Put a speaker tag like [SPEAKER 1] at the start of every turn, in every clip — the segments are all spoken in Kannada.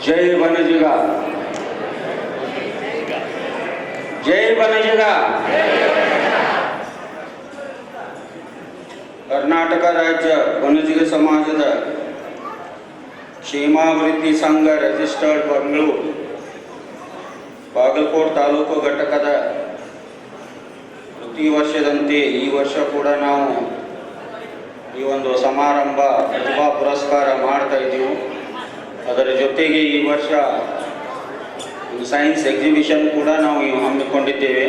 [SPEAKER 1] ಜೈ ಬನಜಿಗ, ಜೈ ಬನಜಿಗ. ಕರ್ನಾಟಕ ರಾಜ್ಯ ಬನಜಿಗ ಸಮಾಜದ ಕ್ಷೇಮಾಭಿವೃದ್ಧಿ ಸಂಘ ರಿಜಿಸ್ಟರ್ಡ್ ಬೆಂಗಳೂರು ಬಾಗಲಕೋಟೆ ತಾಲೂಕು ಘಟಕದ ಪ್ರತಿ ವರ್ಷದಂತೆ ಈ ವರ್ಷ ಕೂಡ ನಾವು ಈ ಒಂದು ಸಮಾರಂಭ ಪ್ರತಿಭಾ ಪುರಸ್ಕಾರ ಮಾಡ್ತಾ ಇದ್ದೀವಿ. ಅದರ ಜೊತೆಗೆ ಈ ವರ್ಷ ಸೈನ್ಸ್ ಎಕ್ಸಿಬಿಷನ್ ಕೂಡ ನಾವು ಹಮ್ಮಿಕೊಂಡಿದ್ದೇವೆ.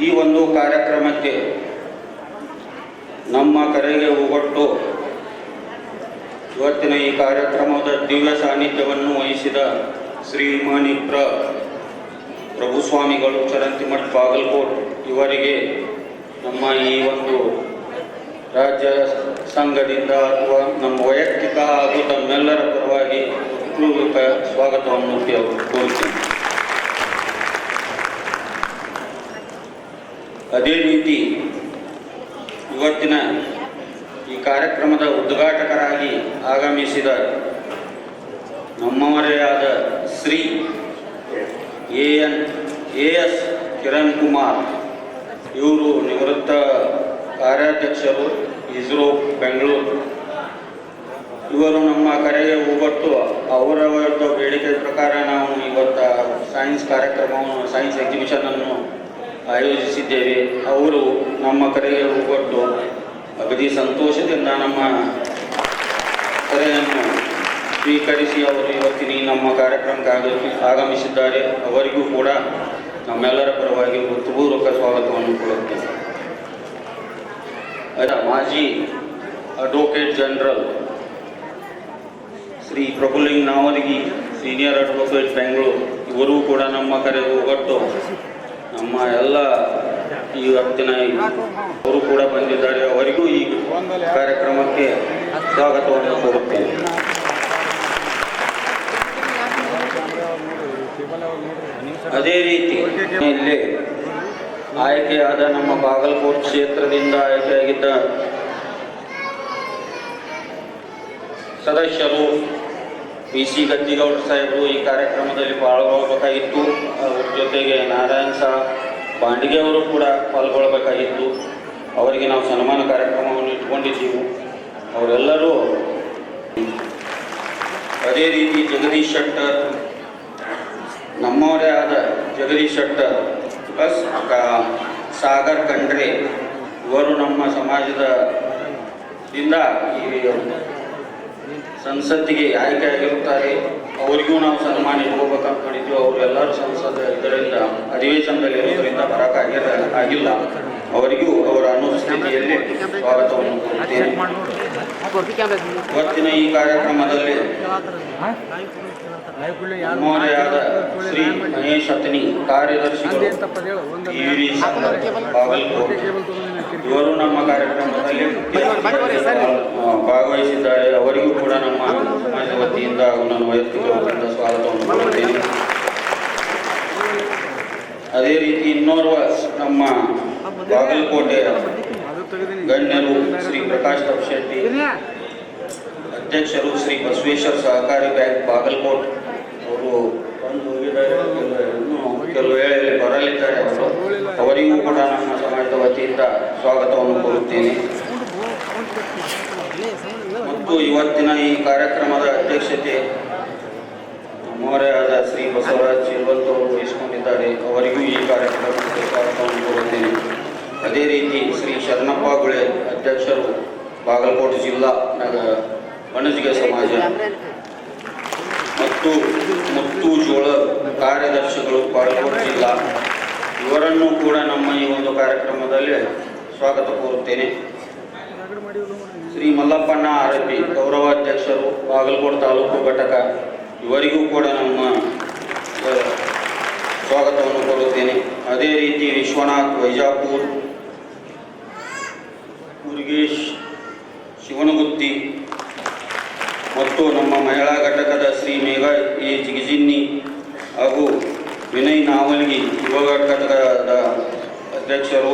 [SPEAKER 1] ಈ ಒಂದು ಕಾರ್ಯಕ್ರಮಕ್ಕೆ ನಮ್ಮ ಕರೆಗೆ ಒಗ್ಗಟ್ಟು ಇವತ್ತಿನ ಈ ಕಾರ್ಯಕ್ರಮದ ದಿವ್ಯ ಸಾನ್ನಿಧ್ಯವನ್ನು ವಹಿಸಿದ ಶ್ರೀಮಾನಿಪ್ರ ಪ್ರಭುಸ್ವಾಮಿಗಳು ಚರಂತಿಮಠ ಬಾಗಲಕೋಟೆ ಇವರಿಗೆ ನಮ್ಮ ಈ ಒಂದು ರಾಜ್ಯ ಸಂಘದಿಂದ ಅಥವಾ ನಮ್ಮ ವೈಯಕ್ತಿಕ ಹಾಗೂ ತಮ್ಮೆಲ್ಲರ ಪರವಾಗಿ ಹೃತ್ಪೂರ್ವಕ ಸ್ವಾಗತವನ್ನು ಕೋರುತ್ತೇನೆ. ಅದೇ ರೀತಿ ಇವತ್ತಿನ ಈ ಕಾರ್ಯಕ್ರಮದ ಉದ್ಘಾಟಕರಾಗಿ ಆಗಮಿಸಿದ ನಮ್ಮವರೇ ಆದ ಶ್ರೀ ಎಸ್ ಕಿರಣ್ ಕುಮಾರ್ ಇವರು ನಿವೃತ್ತ ಕಾರ್ಯಾಧ್ಯಕ್ಷರು ಇಸ್ರೋ ಬೆಂಗಳೂರು. ಇವರು ನಮ್ಮ ಕರೆಗೆ ಹೋಗೊಟ್ಟು ಅವರ ಬೇಡಿಕೆ ಪ್ರಕಾರ ನಾವು ಇವತ್ತು ಸೈನ್ಸ್ ಕಾರ್ಯಕ್ರಮವನ್ನು ಸೈನ್ಸ್ ಎಕ್ಸಿಬಿಷನನ್ನು ಆಯೋಜಿಸಿದ್ದೇವೆ. ಅವರು ನಮ್ಮ ಕರೆಗೆ ಹೋಗೊಟ್ಟು ಅಗದಿ ಸಂತೋಷದಿಂದ ನಮ್ಮ ಕರೆಯನ್ನು ಸ್ವೀಕರಿಸಿ ಅವರು ಇವತ್ತಿನ ನಮ್ಮ ಕಾರ್ಯಕ್ರಮಕ್ಕೆ ಆಗಮಿಸಿದ್ದಾರೆ. ಅವರಿಗೂ ಕೂಡ ನಮ್ಮೆಲ್ಲರ ಪರವಾಗಿ ಹೃತ್ಪೂರ್ವಕ ಸ್ವಾಗತವನ್ನು ಕೊಡುತ್ತೇವೆ. ಮಾಜಿ advocate general Shri Prabhulinga Navalagi senior advocate Bengaluru ಇವರೂ ಕೂಡ ನಮ್ಮ ಕರೆಗೆ ಹೋಗೊಟ್ಟು ನಮ್ಮ ಎಲ್ಲ ಇವತ್ತಿನ ಅವರು ಕೂಡ ಬಂದಿದ್ದಾರೆ. ಅವರಿಗೂ ಈ ಕಾರ್ಯಕ್ರಮಕ್ಕೆ ಸ್ವಾಗತವನ್ನು ಕೋರುತ್ತೇನೆ. ಅದೇ ರೀತಿ ಇಲ್ಲಿ ಆಯ್ಕೆಯಾದ ನಮ್ಮ ಬಾಗಲಕೋಟೆ ಕ್ಷೇತ್ರದಿಂದ ಆಯ್ಕೆಯಾಗಿದ್ದ ಸದಸ್ಯರು PC ಗದ್ದಿಗೌಡ ಸಾಹೇಬರು ಈ ಕಾರ್ಯಕ್ರಮದಲ್ಲಿ ಪಾಲ್ಗೊಳ್ಳಬೇಕಾಗಿತ್ತು. ಅವರ ಜೊತೆಗೆ ನಾರಾಯಣ್ ಸಾಹ್ ಬಾಂಡಿಗೆ ಅವರು ಕೂಡ ಪಾಲ್ಗೊಳ್ಳಬೇಕಾಗಿತ್ತು. ಅವರಿಗೆ ನಾವು ಸನ್ಮಾನ ಕಾರ್ಯಕ್ರಮವನ್ನು ಇಟ್ಕೊಂಡಿದ್ದೀವಿ. ಅವರೆಲ್ಲರೂ ಅದೇ ರೀತಿ ಜಗದೀಶ್ ಶೆಟ್ಟರ್, ನಮ್ಮವರೇ ಆದ ಜಗದೀಶ್ ಶೆಟ್ಟರ್ ಪ್ಲಸ್ ಸಾಗರ್ ಖಂಡ್ರೆ ಇವರು ನಮ್ಮ ಸಮಾಜದಿಂದ ಈ ಸಂಸತ್ತಿಗೆ ಆಯ್ಕೆಯಾಗಿರುತ್ತಾರೆ. ಅವರಿಗೂ ನಾವು ಸನ್ಮಾನ ಇಟ್ಕೋಬೇಕಂತ ಮಾಡಿದ್ವಿ. ಅವರೆಲ್ಲರೂ ಸಂಸದ ಇದರಿಂದ ಅಧಿವೇಶನದಲ್ಲಿ ಇರೋದ್ರಿಂದ ಬರೋಕ್ಕಾಗಿಲ್ಲ. ಅವರಿಗೂ ಅವರ ಅನುಪಸ್ಥಿತಿಯಲ್ಲಿ ಸ್ವಾಗತವನ್ನು ಕೊಡುತ್ತೇನೆ. ಇವತ್ತಿನ ಈ ಕಾರ್ಯಕ್ರಮದಲ್ಲಿ ನಮ್ಮವರೇ ಆದ ಶ್ರೀ ಗಣೇಶ್ ಅತ್ನಿ ಕಾರ್ಯದರ್ಶಿಗಳು ಬಾಗಲಕೋಟೆ ಇವರು ನಮ್ಮ ಕಾರ್ಯಕ್ರಮದಲ್ಲಿ ಭಾಗವಹಿಸಿದ್ದಾರೆ. ಅವರಿಗೂ ಕೂಡ ನಮ್ಮ ಸಮಾಜದ ವತಿಯಿಂದ ನನ್ನ ವೈಯಕ್ತಿಕ ವತಿಯಿಂದ ಸ್ವಾಗತವನ್ನು ಕೊಡುತ್ತೇನೆ. ಅದೇ ರೀತಿ ಇನ್ನೋರ್ವ ನಮ್ಮ ಬಾಗಲಕೋಟೆಯ ಗಣ್ಯರು ಶ್ರೀ ಪ್ರಕಾಶ್ ಶೆಟ್ಟಿ, ಅಧ್ಯಕ್ಷರು ಶ್ರೀ ಬಸವೇಶ್ವರ ಸಹಕಾರಿ ಬ್ಯಾಂಕ್ ಬಾಗಲಕೋಟೆ. ಅವರು ಬಂದು ಹೋಗಿದ್ದಾರೆ, ಕೆಲವು ವೇಳೆಯಲ್ಲಿ ಬರಲಿದ್ದಾರೆ. ಅವರಿಗೂ ಕೂಡ ನಮ್ಮ ಸಮಾಜದ ವತಿಯಿಂದ ಸ್ವಾಗತವನ್ನು ಕೋರುತ್ತೇನೆ. ಮತ್ತು ಇವತ್ತಿನ ಈ ಕಾರ್ಯಕ್ರಮದ ಅಧ್ಯಕ್ಷತೆ ನಮ್ಮವರೇ ಆದ ಶ್ರೀ ಬಸವರಾಜ್ ಚಿಲ್ವಂತ್ ಅವರು ವಹಿಸಿಕೊಂಡಿದ್ದಾರೆ. ಅವರಿಗೂ ಈ ಕಾರ್ಯಕ್ರಮಕ್ಕೆ ಸ್ವಾಗತವನ್ನು ಕೋರುತ್ತೇನೆ. ಅದೇ ರೀತಿ ಶ್ರೀ ಶರಣಪ್ಪ ಗುಳೆ ಅಧ್ಯಕ್ಷರು ಬಾಗಲಕೋಟೆ ಜಿಲ್ಲಾ ಬಣಜಿಗ ಸಮಾಜ ಮತ್ತು ಮುತ್ತು ಜೋಳ ಕಾರ್ಯದರ್ಶಿಗಳು ಬಾಗಲಕೋಟೆ ಜಿಲ್ಲಾ ಇವರನ್ನು ಕೂಡ ನಮ್ಮ ಈ ಒಂದು ಕಾರ್ಯಕ್ರಮದಲ್ಲಿ ಸ್ವಾಗತ ಕೋರುತ್ತೇನೆ. ಶ್ರೀ ಮಲ್ಲಪ್ಪಣ್ಣ ಆರಪಿ ಗೌರವಾಧ್ಯಕ್ಷರು ಬಾಗಲಕೋಟೆ ತಾಲೂಕು ಘಟಕ ಇವರಿಗೂ ಕೂಡ ನಮ್ಮ ಸ್ವಾಗತವನ್ನು ಕೋರುತ್ತೇನೆ. ಅದೇ ರೀತಿ ವಿಶ್ವನಾಥ್ ವೈಜಾಪುರ್, ಮುರುಗೇಶ್ ಶಿವನಗುತ್ತಿ ಮತ್ತು ನಮ್ಮ ಮಹಿಳಾ ಘಟಕದ ಶ್ರೀ ಮೇಘಾ ಎ ಜಿಗಿಜಿನ್ನಿ ಹಾಗೂ ವಿನಯ್ ನಾವಲ್ಗಿ ಯುವ ಘಟಕದ ಅಧ್ಯಕ್ಷರು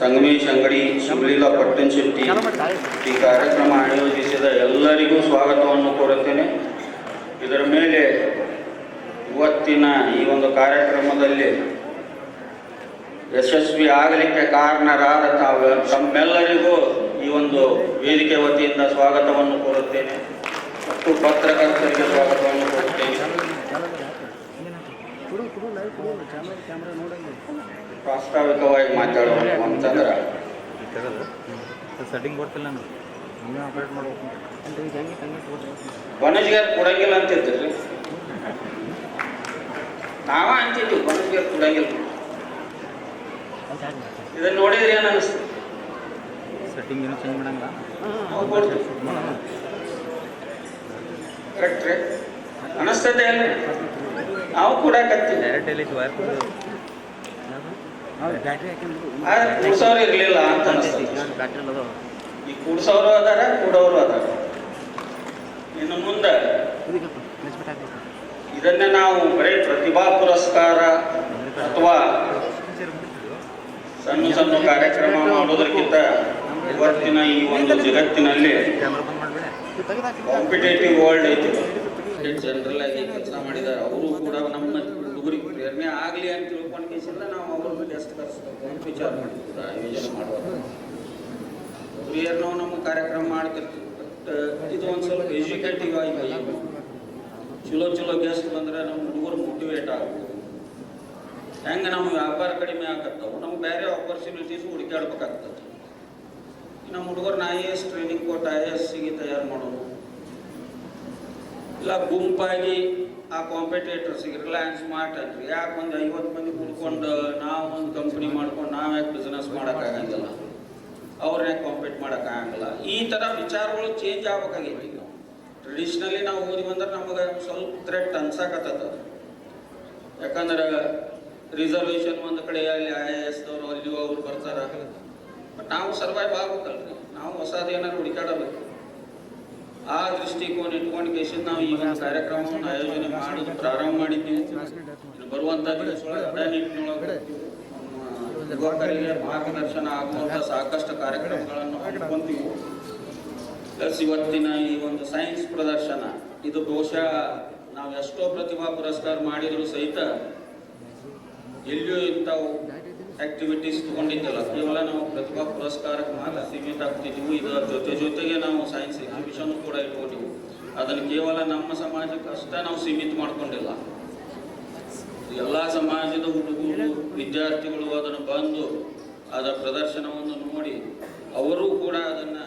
[SPEAKER 1] ಸಂಗಮೇಶ್ ಅಂಗಡಿ, ಶಿವಲೀಲಾ ಪಟ್ಟಣ್ ಶೆಟ್ಟಿ ಈ ಕಾರ್ಯಕ್ರಮ ಆಯೋಜಿಸಿದ ಎಲ್ಲರಿಗೂ ಸ್ವಾಗತವನ್ನು ಕೋರುತ್ತೇನೆ. ಇದರ ಮೇಲೆ ಇವತ್ತಿನ ಈ ಒಂದು ಕಾರ್ಯಕ್ರಮದಲ್ಲಿ ಯಶಸ್ವಿ ಆಗಲಿಕ್ಕೆ ಕಾರಣರಾದ ತಮ್ಮೆಲ್ಲರಿಗೂ ಈ ಒಂದು ವೇದಿಕೆ ವತಿಯಿಂದ ಸ್ವಾಗತವನ್ನು ಕೋರುತ್ತೇನೆ ಮತ್ತು ಪತ್ರಕರ್ತರಿಗೆ ಸ್ವಾಗತವನ್ನು ಕೋರುತ್ತೇನೆ. ಪ್ರಾಸ್ತಾವಿಕವಾಗಿ ಮಾತಾಡೋದು ಅಂತಂದ್ರೆ ಬಣಜಿಗಾರ್ ಕೊಡಂಗಿಲ್ಲ ಅಂತಿದ್ರಿ, ನಾವ ಅಂತಿದ್ವಿ ಬಣಜಿಗಾರ್ ಕೊಡಂಗಿಲ್ಲ. ಇದನ್ನ ನೋಡಿದ್ರೆ ಏನು ಅನಿಸ್ತು? ಕರೆಕ್ಟ್ರಿ ಅನಿಸ್ತದೆ ಅಲ್ಲ, ನಾವು ಕೂಡ ಕೂಡ್ಸೋರು ಇರ್ಲಿಲ್ಲ ಅಂತ ಅನಿಸ್ತದೆ. ಈ ಕೂಡ್ಸೋರು ಅದಾರ, ಕೂಡೋರು ಅದಾರ. ಇನ್ನು ಮುಂದೆ ಇದನ್ನೇ ನಾವು ಬರೀ ಪ್ರತಿಭಾ ಪುರಸ್ಕಾರ ಅಥವಾ ಸಣ್ಣ ಸಣ್ಣ ಕಾರ್ಯಕ್ರಮ ಮಾಡೋದಕ್ಕಿಂತ ಇವತ್ತಿನ ಈ ಒಂದು ಜಗತ್ತಿನಲ್ಲಿ ಕಾಂಪಿಟೇಟಿವ್ ವರ್ಲ್ಡ್ ಐತಿ, ಜನರಲ್ ಆಗಿ ಕೆಲಸ ಮಾಡಿದ್ದಾರೆ. ಅವರು ಕೂಡ ನಮ್ಮ ಹುಡುಗರಿಗೆ ಪ್ರೇರಣೆ ಆಗಲಿ ಅಂತ ತಿಳ್ಕೊಂಡಿಸಿಂದ ನಾವು ಅವ್ರನ್ನ ಜಾಸ್ತಿ ಕರೆಸ್ಬೇಕು ಅಂತ ವಿಚಾರ ಮಾಡಿದ್ವಿ. ಆಯೋಜನೆ ಮಾಡುವಾಗ ನಾವು ನಮ್ಮ ಕಾರ್ಯಕ್ರಮ ಮಾಡ್ತಿರ್ತೀವಿ. ಬಟ್ ಇದು ಒಂದು ಸ್ವಲ್ಪ ಎಜುಕೇಟಿವ್ ಆಗಿ ಚಲೋ ಗೆಸ್ಟ್ ಬಂದರೆ ನಮ್ಮ ಹುಡುಗರು ಮೋಟಿವೇಟ್ ಆಗ್ಬೋದು. ಹೆಂಗೆ ನಮ್ಮ ವ್ಯಾಪಾರ ಕಡಿಮೆ ಆಗತ್ತವು, ನಮ್ಗೆ ಬೇರೆ ಆಪರ್ಚುನಿಟೀಸ್ ಹುಡುಕಾಡ್ಬೇಕಾಗ್ತದೆ. ನಮ್ಮ ಹುಡುಗರು IAS ಟ್ರೈನಿಂಗ್ ಕೊಟ್ಟು IASಗೆ ತಯಾರು ಮಾಡೋದು, ಇಲ್ಲ ಗುಂಪಾಗಿ ಆ ಕಾಂಪಿಟೇಟರ್ಸಿಗೆ ರಿಲಯನ್ಸ್ ಸ್ಮಾರ್ಟ್ ಅನ್ರಿ ಯಾಕೆ ಒಂದು 50 ಮಂದಿ ಕೂಡ್ಕೊಂಡು ನಾವು ಒಂದು ಕಂಪ್ನಿ ಮಾಡ್ಕೊಂಡು ನಾವು ಯಾಕೆ ಬಿಸ್ನೆಸ್ ಮಾಡೋಕ್ಕಾಗಂಗಿಲ್ಲ, ಅವ್ರನ್ನ ಕಾಂಪೀಟ್ ಮಾಡೋಕ್ಕಾಗಂಗಿಲ್ಲ. ಈ ಥರ ವಿಚಾರಗಳು ಚೇಂಜ್ ಆಗ್ಬೇಕಾಗೈತಿ. ಟ್ರೆಡಿಷ್ನಲಿ ನಾವು ಓದಿ ಬಂದ್ರೆ ನಮಗೆ ಸ್ವಲ್ಪ ಥ್ರೆಟ್ ಅನ್ಸಕತ್ತದ. ಯಾಕಂದ್ರೆ ರಿಸರ್ವೇಷನ್ ಒಂದು ಕಡೆ ಅಲ್ಲಿ IAS ದವರು ಅಲ್ಲಿ ಅವ್ರು ಬರ್ತಾರೆ. ಬಟ್ ನಾವು ಸರ್ವೈವ್ ಆಗ್ಬೇಕಲ್ರಿ, ನಾವು ಹೊಸದು ಏನಾದ್ರು ಹುಡುಕಾಡಬೇಕು. ಆ ದೃಷ್ಟಿಕೋನ ಇಟ್ಕೊಂಡು ಕೇಸಿಂದ ನಾವು ಈ ಒಂದು ಕಾರ್ಯಕ್ರಮವನ್ನು ಆಯೋಜನೆ ಮಾಡೋದು ಪ್ರಾರಂಭ ಮಾಡಿದ್ದೀವಿ. ಬರುವಂಥ ದಿವಸೊಳಗೆ ಅದೇ ನಿಟ್ಟಿನೊಳಗೆ ಯುವಕರಿಗೆ ಮಾರ್ಗದರ್ಶನ ಆಗುವಂಥ ಸಾಕಷ್ಟು ಕಾರ್ಯಕ್ರಮಗಳನ್ನು ಹಮ್ಮಿಕೊಂತೀವಿ. ಪ್ಲಸ್ ಇವತ್ತಿನ ಈ ಒಂದು ಸೈನ್ಸ್ ಪ್ರದರ್ಶನ ಇದು ಬಹುಶಃ ನಾವು ಎಷ್ಟೋ ಪ್ರತಿಭಾ ಪುರಸ್ಕಾರ ಮಾಡಿದರೂ ಸಹಿತ ಎಲ್ಲಿಯೂ ಇಂಥವು ಆಕ್ಟಿವಿಟೀಸ್ ತಗೊಂಡಿದ್ದಲ್ಲ. ಕೇವಲ ನಾವು ಪ್ರತಿಭಾ ಪುರಸ್ಕಾರಕ್ಕೆ ಮಾತ್ರ ಸೀಮಿತ ಆಗ್ತಿದ್ದೀವಿ. ಇದರ ಜೊತೆಗೆ ನಾವು ಸೈನ್ಸ್ ಎಕ್ಸಿಬಿಷನ್ ಕೂಡ ಇಟ್ಕೊಂಡಿವು. ಅದನ್ನು ಕೇವಲ ನಮ್ಮ ಸಮಾಜಕ್ಕೆ ಅಷ್ಟೇ ನಾವು ಸೀಮಿತ ಮಾಡ್ಕೊಂಡಿಲ್ಲ. ಎಲ್ಲ ಸಮಾಜದ ಹುಡುಗರು ವಿದ್ಯಾರ್ಥಿಗಳು ಅದನ್ನು ಬಂದು ಅದರ ಪ್ರದರ್ಶನವನ್ನು ನೋಡಿ ಅವರು ಕೂಡ ಅದನ್ನು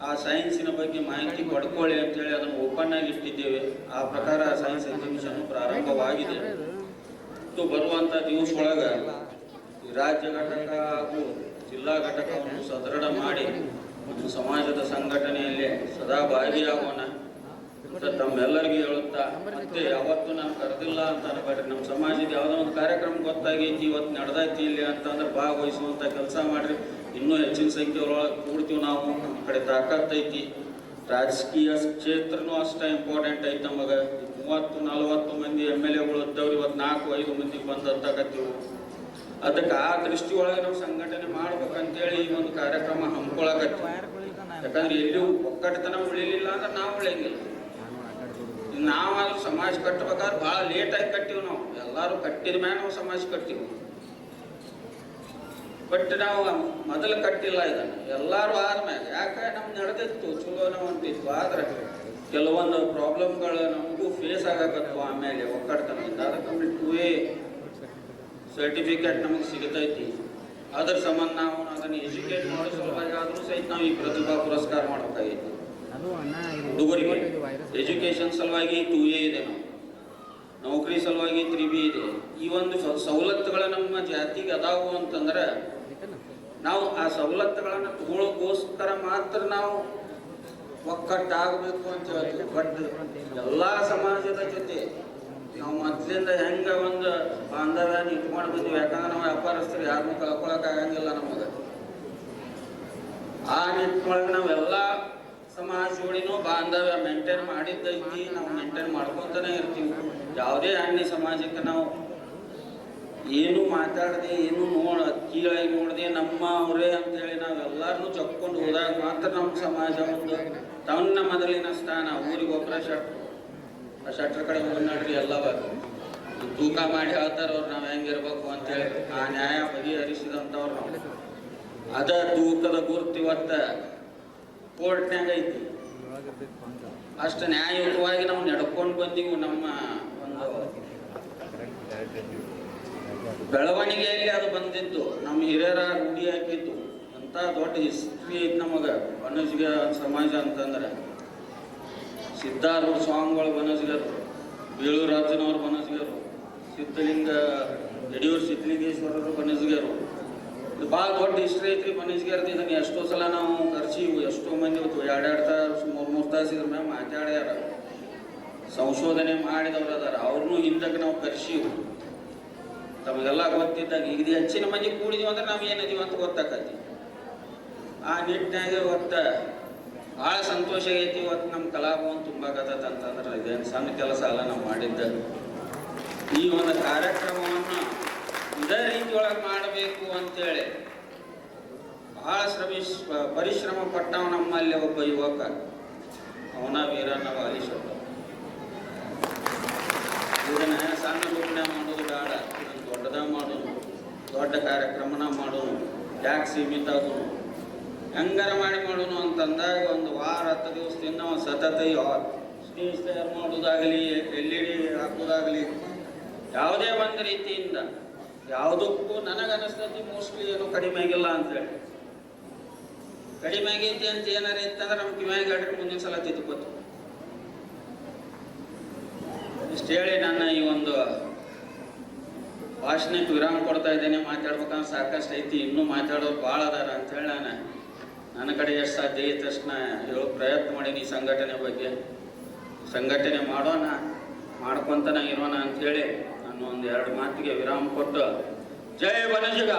[SPEAKER 1] ಆ ಸೈನ್ಸಿನ ಬಗ್ಗೆ ಮಾಹಿತಿ ಪಡ್ಕೊಳ್ಳಿ ಅಂತೇಳಿ ಅದನ್ನು ಓಪನ್ ಆಗಿ ಇಟ್ಟಿದ್ದೇವೆ. ಆ ಪ್ರಕಾರ ಸೈನ್ಸ್ ಎಕ್ಸಿಬಿಷನ್ ಪ್ರಾರಂಭವಾಗಿದೆ. ಬರುವಂಥ ದಿವಸದೊಳಗೆ ರಾಜ್ಯ ಘಟಕ ಹಾಗೂ ಜಿಲ್ಲಾ ಘಟಕವನ್ನು ಸದೃಢ ಮಾಡಿ ನಮ್ಮ ಸಮಾಜದ ಸಂಘಟನೆಯಲ್ಲಿ ಸದಾ ಭಾಗಿಯಾಗೋಣ ಅಂತ ತಮ್ಮೆಲ್ಲರಿಗೂ ಹೇಳುತ್ತಾ, ಮತ್ತೆ ಯಾವತ್ತೂ ನಾನು ಕರೆದಿಲ್ಲ ಅಂತ ಅನ್ಬೇಡ್ರಿ. ನಮ್ಮ ಸಮಾಜದ ಯಾವುದೋ ಒಂದು ಕಾರ್ಯಕ್ರಮ ಗೊತ್ತಾಗೈತಿ, ಇವತ್ತು ನಡೆದೈತಿ ಇಲ್ಲಿ ಅಂತಂದ್ರೆ ಭಾಗವಹಿಸುವಂಥ ಕೆಲಸ ಮಾಡ್ರಿ. ಇನ್ನೂ ಹೆಚ್ಚಿನ ಸಂಖ್ಯೆಯೊಳಗೆ ಕೂಡ್ತೀವಿ ನಾವು. ನಮ್ಮ ಕಡೆ ತಾಕತ್ತೈತಿ. ರಾಜಕೀಯ ಕ್ಷೇತ್ರನೂ ಅಷ್ಟೇ ಇಂಪಾರ್ಟೆಂಟ್ ಐತಿ ನಮಗೆ. 30-40 ಮಂದಿ MLAಗಳು ಇದ್ದವ್ರು ಇವತ್ತು 4-5 ಮಂದಿಗೆ ಬಂದು ಹತ್ತಾಕತ್ತೀವಿ. ಅದಕ್ಕೆ ಆ ದೃಷ್ಟಿಯೊಳಗೆ ನಾವು ಸಂಘಟನೆ ಮಾಡ್ಬೇಕಂತೇಳಿ ಈ ಒಂದು ಕಾರ್ಯಕ್ರಮ ಹಮ್ಮಿಕೊಳಕತ್ತೀವಿ. ಯಾಕಂದ್ರೆ ಎಲ್ಲಿಯೂ ಒಕ್ಕಟ್ಟತನ ಉಳಿಲಿಲ್ಲ ಅಂದ್ರೆ ನಾವು ಉಳಿಯಂಗಿಲ್ಲ. ನಾವಾದ್ರೂ ಸಮಾಜ ಕಟ್ಟಬೇಕಾದ್ರೆ ಭಾಳ ಲೇಟಾಗಿ ಕಟ್ಟಿವಿ. ನಾವು ಎಲ್ಲರೂ ಕಟ್ಟಿದ ಮ್ಯಾಗ ನಾವು ಸಮಾಜ ಕಟ್ಟಿವಿ. ಬಟ್ ನಾವು ಮೊದಲು ಕಟ್ಟಿಲ್ಲ ಇದನ್ನು. ಎಲ್ಲರೂ ಆದ್ಮ್ಯಾಗ ಯಾಕೆ ನಮ್ಗೆ ನಡೆದಿತ್ತು, ಚಲೋ ನಾವು ಅಂತಿತ್ತು. ಆದ್ರೆ ಕೆಲವೊಂದು ಪ್ರಾಬ್ಲಮ್ಗಳು ನಮಗೂ ಫೇಸ್ ಆಗಕತ್ತು. ಆಮೇಲೆ ಒಕ್ಕಟ್ಟತನದಿಂದ ಅದಕ್ಕೆ 2A ಸರ್ಟಿಫಿಕೇಟ್ ನಮಗೆ ಸಿಗತೈತಿ. ಅದ್ರ ಸಂಬಂಧ ನಾವು ಅದನ್ನು ಎಜುಕೇಟ್ ಮಾಡೋ ಸಲುವಾಗಿ ಆದರೂ ಸಹಿತ ನಾವು ಈ ಪ್ರತಿಭಾ ಪುರಸ್ಕಾರ ಮಾಡಬೇಕಾಗೈತಿ. ಹುಡುಗರಿಗೆ ಎಜುಕೇಷನ್ ಸಲುವಾಗಿ 2A ಇದೆ, ನಾವು ನೌಕರಿ ಸಲುವಾಗಿ 3B ಇದೆ. ಈ ಒಂದು ಸವಲತ್ತುಗಳು ನಮ್ಮ ಜಾತಿಗೆ ಅದಾವು ಅಂತಂದ್ರೆ ನಾವು ಆ ಸವಲತ್ತುಗಳನ್ನು ತಗೊಳ್ಳೋಕ್ಕೋಸ್ಕರ ಮಾತ್ರ ನಾವು ಒಕ್ಕಟ್ಟಾಗಬೇಕು ಅಂತ ಹೇಳ್ತೀವಿ. ಬಟ್ ಎಲ್ಲ ಸಮಾಜದ ಜೊತೆ ನಾವು ಮೊದಲಿಂದ ಹೆಂಗೆ ಒಂದು ಬಾಂಧವ್ಯನ ಇಟ್ಕೊಂಡು ಬಂದೀವಿ. ಯಾಕಂದ್ರೆ ನಾವು ವ್ಯಾಪಾರಸ್ಥರು ಯಾರನ್ನೂ ಕಳ್ಕೊಳಕ್ಕಾಗಂಗಿಲ್ಲ ನಮಗೆ. ಆ ನಿಟ್ಟಿನೊಳಗೆ ನಾವೆಲ್ಲ ಸಮಾಜ ಜೋಡಿನೂ ಬಾಂಧವ್ಯ ಮೇಂಟೈನ್ ಮಾಡಿದ್ದೈತಿ. ನಾವು ಮೇಂಟೈನ್ ಮಾಡ್ಕೊತಾನೆ ಇರ್ತೀವಿ. ಯಾವುದೇ ಅನ್ಯ ಸಮಾಜಕ್ಕೆ ನಾವು ಏನು ಮಾತಾಡದೆ, ಏನು ಕೀಳಾಗಿ ನೋಡದೆ ನಮ್ಮ ಅವರೇ ಅಂತೇಳಿ ನಾವೆಲ್ಲರನ್ನೂ ಚಕ್ಕೊಂಡು ಹೋದಾಗ ಮಾತ್ರ ನಮ್ಮ ಸಮಾಜ ಒಂದು ತನ್ನ ಮೊದಲಿನ ಸ್ಥಾನ. ಊರಿಗೆ ಒಬ್ಬರ ಶಟ್ ಶೆಟ್ರ ಕಡೆ ಮುನ್ನಡ್ರಿ ಎಲ್ಲವ ತೂಕ ಮಾಡಿ ಹೇಳ್ತಾರ ಅವ್ರು ನಾವು ಹೆಂಗಿರ್ಬೇಕು ಅಂತೇಳಿ ಆ ನ್ಯಾಯ ಬಗೆಹರಿಸಿದಂಥವ್ರು ನಾವು. ಅದ ತೂಕದ ಗುರುತು ಇವತ್ತ ಕೋರ್ಟ್ನ್ಯಾಗ ಐತಿ. ಅಷ್ಟು ನ್ಯಾಯಯುತವಾಗಿ ನಾವು ನಡ್ಕೊಂಡು ಬಂದೀವಿ. ನಮ್ಮ ಒಂದು ಬೆಳವಣಿಗೆಯಲ್ಲಿ ಅದು ಬಂದಿದ್ದು, ನಮ್ಮ ಹಿರಿಯರ ರೂಢಿ ಹಾಕಿದ್ದು. ಅಂತ ದೊಡ್ಡ ಹಿಸ್ಟ್ರಿ ಐತಿ ನಮಗೆ ಬನಸ್ಗ ಸಮಾಜ ಅಂತಂದ್ರೆ. ಸಿದ್ಧಾರೂಢ ಸ್ವಾಮಿಗಳು ಬನಸ್ಗರು, ಬೇಳೂರಾಜನವ್ರು ಬನಸ್ಗರು, ಸಿದ್ಧಲಿಂಗ ಯಡಿಯೂರು ಸಿದ್ಧಲಿಂಗೇಶ್ವರರು ಬನಸ್ಗರು. ಇದು ಭಾಳ ದೊಡ್ಡ ಹಿಸ್ಟ್ರಿ ಐತ್ರಿ ಬನಸ್ಗರ್ದು. ಇದನ್ನು ಎಷ್ಟೋ ಸಲ ನಾವು ಕರ್ಸೀವು, ಎಷ್ಟೋ ಮಂದಿ ಇವತ್ತು 2-2 ತಾಸು 3-3 ತಾಸು ಇದ್ರ ಮ್ಯಾಗ ಮಾತಾಡ್ಯಾರ, ಸಂಶೋಧನೆ ಮಾಡಿದವ್ರು ಅದಾರ. ಅವ್ರನ್ನೂ ಹಿಂದಕ್ಕೆ ನಾವು ಕರ್ಸೀವು. ತಮಗೆಲ್ಲ ಗೊತ್ತಿದ್ದಾಗ ಈಗ ಹೆಚ್ಚಿನ ಮಂದಿ ಕೂಡಿದೀವಿ ಅಂದ್ರೆ ನಾವು ಏನದೀವಿ ಅಂತ ಗೊತ್ತಾಕತಿ. ಆ ನಿಟ್ಟಿನಾಗ ಇವತ್ತು ಭಾಳ ಸಂತೋಷ ಐತಿ. ಇವತ್ತು ನಮ್ಮ ಕಲಾಭವನ ತುಂಬಾಕತ್ತ ಅಂತಂದ್ರೆ ಇದೇನು ಸಣ್ಣ ಕೆಲಸ ಅಲ್ಲ ನಾವು ಮಾಡಿದ್ದ. ಈ ಒಂದು ಕಾರ್ಯಕ್ರಮವನ್ನು ಇದೇ ರೀತಿ ಒಳಗೆ ಮಾಡಬೇಕು ಅಂತೇಳಿ ಭಾಳ ಪರಿಶ್ರಮ ಪಟ್ಟವ ನಮ್ಮಲ್ಲಿ ಒಬ್ಬ ಯುವಕ, ಅವನ ವೀರಣ್ಣ ವಾಲಿಶೆಟ್ಟ. ಇದನ್ನ ಸಣ್ಣ ರೂಪನೆ ಮಾಡೋದು ಬೇಡ, ಇದನ್ನು ದೊಡ್ಡದಾಗ ಮಾಡೋದು, ದೊಡ್ಡ ಕಾರ್ಯಕ್ರಮನ ಮಾಡೋನು, ಯಾಕೆ ಸೀಮಿತ ಆಗೋನು, ಹೆಂಗಾರ ಮಾಡಿ ಮಾಡೋನು ಅಂತಂದಾಗ ಒಂದು ವಾರ 10 ದಿವಸದಿಂದ ಒಂದು ಸತತ ಸ್ಟೇಜ್ ತಯಾರು ಮಾಡೋದಾಗಲಿ, LED ಹಾಕೋದಾಗಲಿ, ಯಾವುದೇ ಒಂದು ರೀತಿಯಿಂದ ಯಾವುದಕ್ಕೂ ನನಗನ್ನಿಸ್ತೈತಿ ಮೋಸ್ಟ್ಲಿ ಏನು ಕಡಿಮೆ ಆಗಿಲ್ಲ ಅಂತೇಳಿ. ಕಡಿಮೆ ಆಗೈತಿ ಅಂತ ಏನಾರ ಇತ್ತಂದ್ರೆ ನಮ್ಮ ಕಿವ್ಯಾಗ ಹೇಳ್ರಿ, ಮುಂದಿನ ಸಲ ತಿದ್ದುಕೋತು. ಇಷ್ಟು ಹೇಳಿ ನನ್ನ ಈ ಒಂದು ಭಾಷಣಕ್ಕೆ ವಿರಾಮ ಕೊಡ್ತಾ ಇದ್ದೇನೆ. ಮಾತಾಡ್ಬೇಕಂದ್ರೆ ಸಾಕಷ್ಟು ಐತಿ, ಇನ್ನೂ ಮಾತಾಡೋರು ಭಾಳ ಅದಾರ ಅಂತೇಳಿ ನನ್ನ ಕಡೆ ಎಷ್ಟು ಸಾಧ್ಯ ಐತೆ ತಕ್ಷಣ ಹೇಳೋ ಪ್ರಯತ್ನ ಮಾಡೀನಿ. ಈ ಸಂಘಟನೆ ಬಗ್ಗೆ ಸಂಘಟನೆ ಮಾಡೋಣ, ಮಾಡ್ಕೊಂತನ ಇರೋಣ ಅಂಥೇಳಿ ನಾನು ಒಂದು 2 ಮಾತಿಗೆ ವಿರಾಮ ಕೊಟ್ಟು ಜೈ ಬನಜಿಗ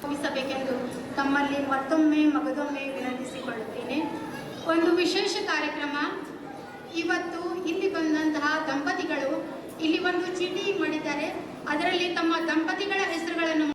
[SPEAKER 2] ಮುಗಿಸಬೇಕೆಂದು ತಮ್ಮಲ್ಲಿ ಮತ್ತೊಮ್ಮೆ ಮಗದೊಮ್ಮೆ ವಿನಂತಿಸಿಕೊಳ್ಳುತ್ತೇನೆ. ಒಂದು ವಿಶೇಷ ಕಾರ್ಯಕ್ರಮ. ಇವತ್ತು ಇಲ್ಲಿ ಬಂದಂತಹ ದಂಪತಿಗಳು ಇಲ್ಲಿ ಒಂದು ಚೀಟಿ ಮಾಡಿದ್ದಾರೆ. ಅದರಲ್ಲಿ ತಮ್ಮ ದಂಪತಿಗಳ ಹೆಸರುಗಳನ್ನು